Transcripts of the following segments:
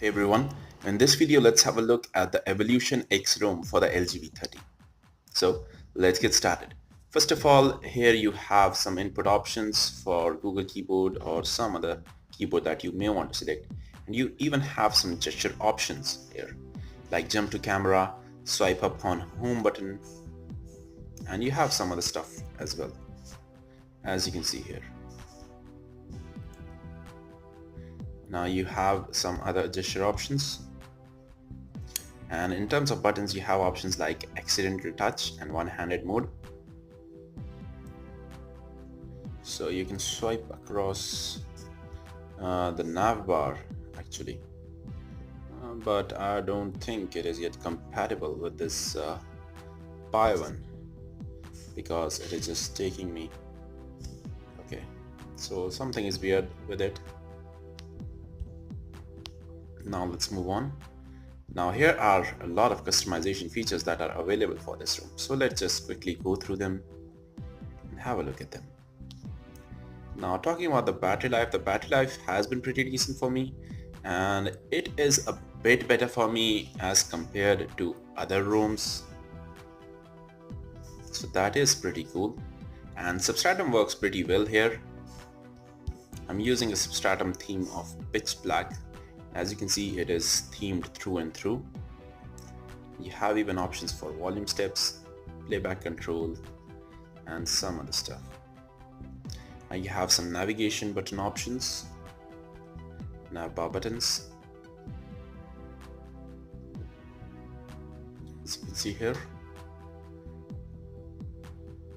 Hey everyone, in this video let's have a look at the EvolutionX ROM for the LG V30. So let's get started. First of all, here you have some input options for Google keyboard or some other keyboard that you may want to select. And you even have some gesture options here, like jump to camera, swipe up on home button, and you have some other stuff as well, as you can see here. Now you have some other gesture options, and in terms of buttons you have options like accidental touch and one-handed mode. So you can swipe across the nav bar actually, but I don't think it is yet compatible with this Pi one because it is just taking me. Okay, so something is weird with it. Now let's move on. Now here are a lot of customization features that are available for this ROM. So let's just quickly go through them and have a look at them. Now talking about the battery life has been pretty decent for me, and it is a bit better for me as compared to other ROMs. So that is pretty cool. And Substratum works pretty well here. I'm using a Substratum theme of pitch black. As you can see, it is themed through and through. You have even options for volume steps, playback control, and some other stuff. Now you have some navigation button options, nav bar buttons. As you can see here,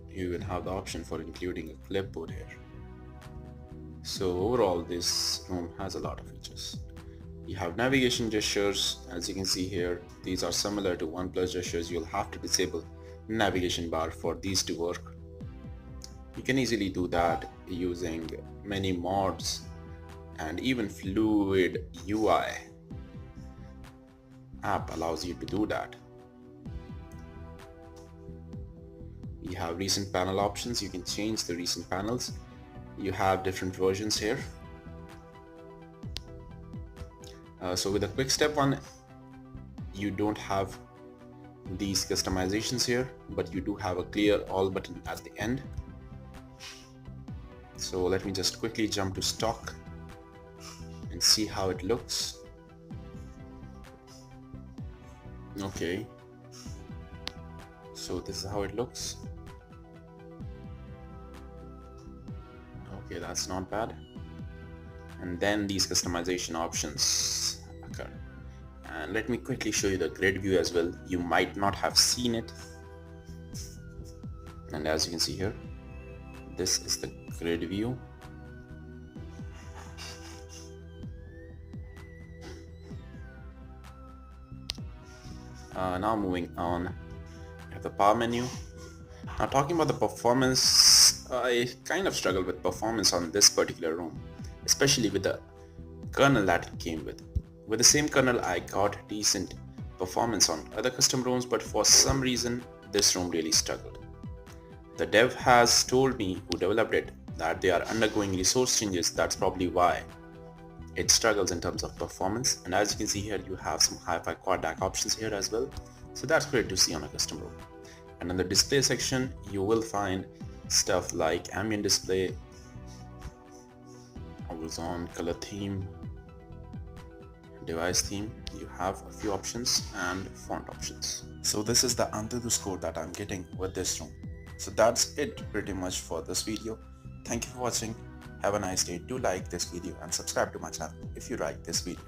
you even have the option for including a clipboard here. So overall, this ROM has a lot of features. You have navigation gestures. As you can see here, these are similar to OnePlus gestures. You'll have to disable navigation bar for these to work. You can easily do that using many mods, and even Fluid UI app allows you to do that. You have recent panel options. You can change the recent panels. You have different versions here. So with the quick step one, you don't have these customizations here, but you do have a clear all button at the end. So let me just quickly jump to stock and see how it looks. Okay, so this is how it looks. Okay, that's not bad. And then these customization options occur. And let me quickly show you the grid view as well. You might not have seen it. And as you can see here, this is the grid view. Now moving on, we have the power menu. Now talking about the performance, I kind of struggle with performance on this particular ROM, especially with the kernel that it came with. With the same kernel, I got decent performance on other custom ROMs, but for some reason this ROM really struggled. The dev has told me, who developed it, that they are undergoing resource changes. That's probably why it struggles in terms of performance. And as you can see here, you have some hi-fi quad DAC options here as well. So that's great to see on a custom ROM. And in the display section, you will find stuff like ambient display, always on, color theme, device theme. You have a few options and font options. So this is the Antutu score that I'm getting with this ROM. So that's it pretty much for this video. Thank you for watching. Have a nice day. Do like this video and subscribe to my channel if you like this video.